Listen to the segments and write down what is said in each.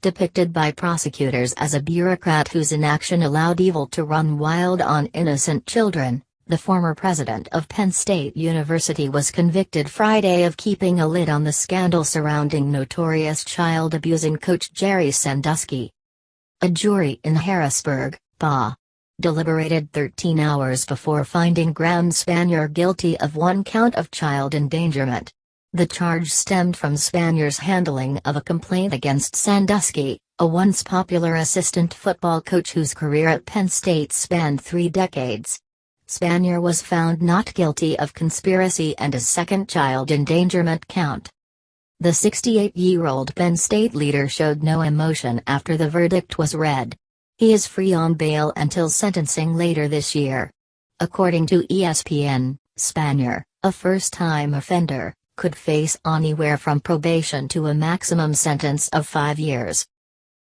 depicted by prosecutors as a bureaucrat whose inaction allowed evil to run wild on innocent children. The former president of Penn State University was convicted Friday of keeping a lid on the scandal surrounding notorious child-abusing coach Jerry Sandusky. A jury in Harrisburg, PA, deliberated 13 hours before finding Graham Spanier guilty of one count of child endangerment. The charge stemmed from Spanier's handling of a complaint against Sandusky, a once popular assistant football coach whose career at Penn State spanned 3 decades. Spanier was found not guilty of conspiracy and a second child endangerment count. The 68-year-old Penn State leader showed no emotion after the verdict was read. He is free on bail until sentencing later this year. According to ESPN, Spanier, a first-time offender, could face anywhere from probation to a maximum sentence of 5 years.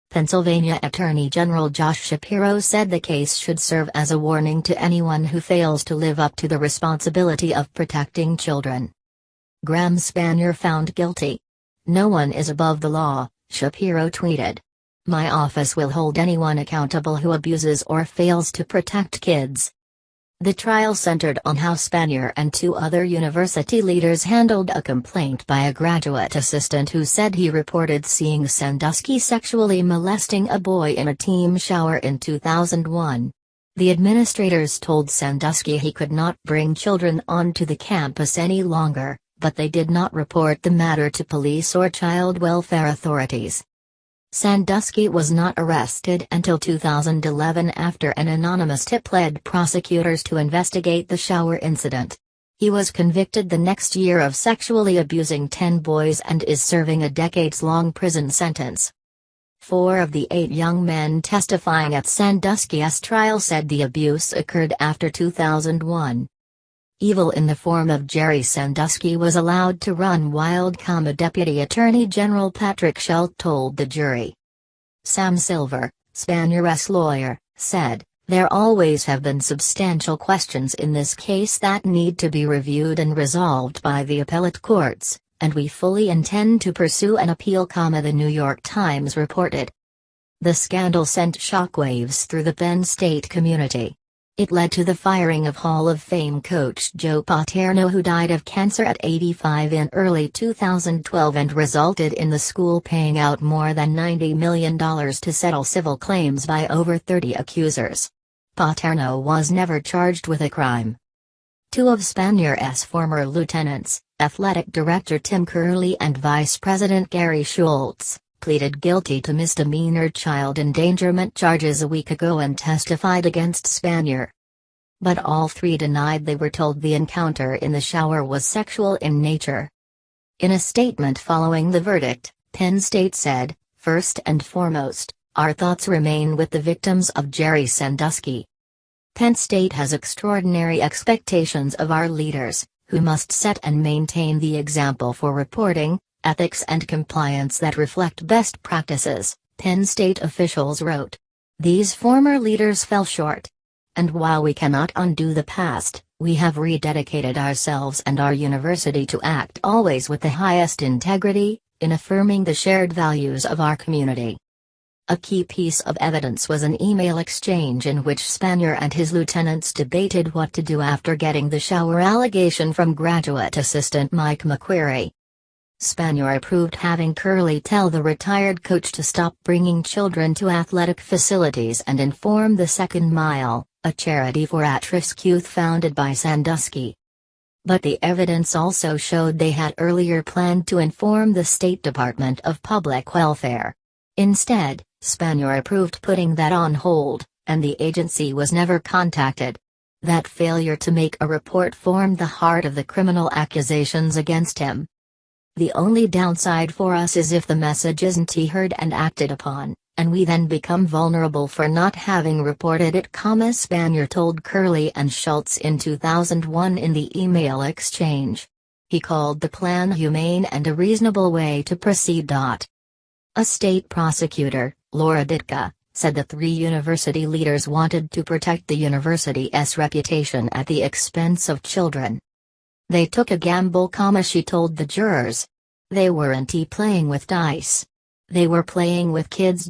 Pennsylvania Attorney General Josh Shapiro said the case should serve as a warning to anyone who fails to live up to the responsibility of protecting children. Graham Spanier found guilty. "No one is above the law," Shapiro tweeted. "My office will hold anyone accountable who abuses or fails to protect kids." The trial centered on how Spanier and 2 other university leaders handled a complaint by a graduate assistant who said he reported seeing Sandusky sexually molesting a boy in a team shower in 2001. The administrators told Sandusky he could not bring children onto the campus any longer, but they did not report the matter to police or child welfare authorities. Sandusky was not arrested until 2011 after an anonymous tip led prosecutors to investigate the shower incident. He was convicted the next year of sexually abusing 10 boys and is serving a decades-long prison sentence. 4 of the 8 young men testifying at Sandusky's trial said the abuse occurred after 2001. Evil in the form of Jerry Sandusky was allowed to run wild, Deputy Attorney General Patrick Schelt told the jury. Sam Silver, Spanier's lawyer, said, "There always have been substantial questions in this case that need to be reviewed and resolved by the appellate courts, and we fully intend to pursue an appeal." The New York Times reported. The scandal sent shockwaves through the Penn State community. It led to the firing of Hall of Fame coach Joe Paterno, who died of cancer at 85 in early 2012, and resulted in the school paying out more than $90 million to settle civil claims by over 30 accusers. Paterno was never charged with a crime. 2 of Spanier's former lieutenants, athletic director Tim Curley and vice president Gary Schultz, pleaded guilty to misdemeanor child endangerment charges a week ago and testified against Spanier. But all 3 denied they were told the encounter in the shower was sexual in nature. In a statement following the verdict, Penn State said, "First and foremost, our thoughts remain with the victims of Jerry Sandusky. Penn State has extraordinary expectations of our leaders, who must set and maintain the example for reporting, ethics and compliance that reflect best practices," Penn State officials wrote. "These former leaders fell short. And while we cannot undo the past, we have rededicated ourselves and our university to act always with the highest integrity, in affirming the shared values of our community." A key piece of evidence was an email exchange in which Spanier and his lieutenants debated what to do after getting the shower allegation from graduate assistant Mike McQuarrie. Spanier approved having Curley tell the retired coach to stop bringing children to athletic facilities and inform the Second Mile, a charity for at-risk youth founded by Sandusky. But the evidence also showed they had earlier planned to inform the State Department of Public Welfare. Instead, Spanier approved putting that on hold, and the agency was never contacted. That failure to make a report formed the heart of the criminal accusations against him. "The only downside for us is if the message isn't heard and acted upon, and we then become vulnerable for not having reported it," Spanier told Curley and Schultz in 2001 in the email exchange. He called the plan humane and a reasonable way to proceed. A state prosecutor, Laura Ditka, said the 3 university leaders wanted to protect the university's reputation at the expense of children. "They took a gamble," she told the jurors. "They weren't playing with dice. They were playing with kids.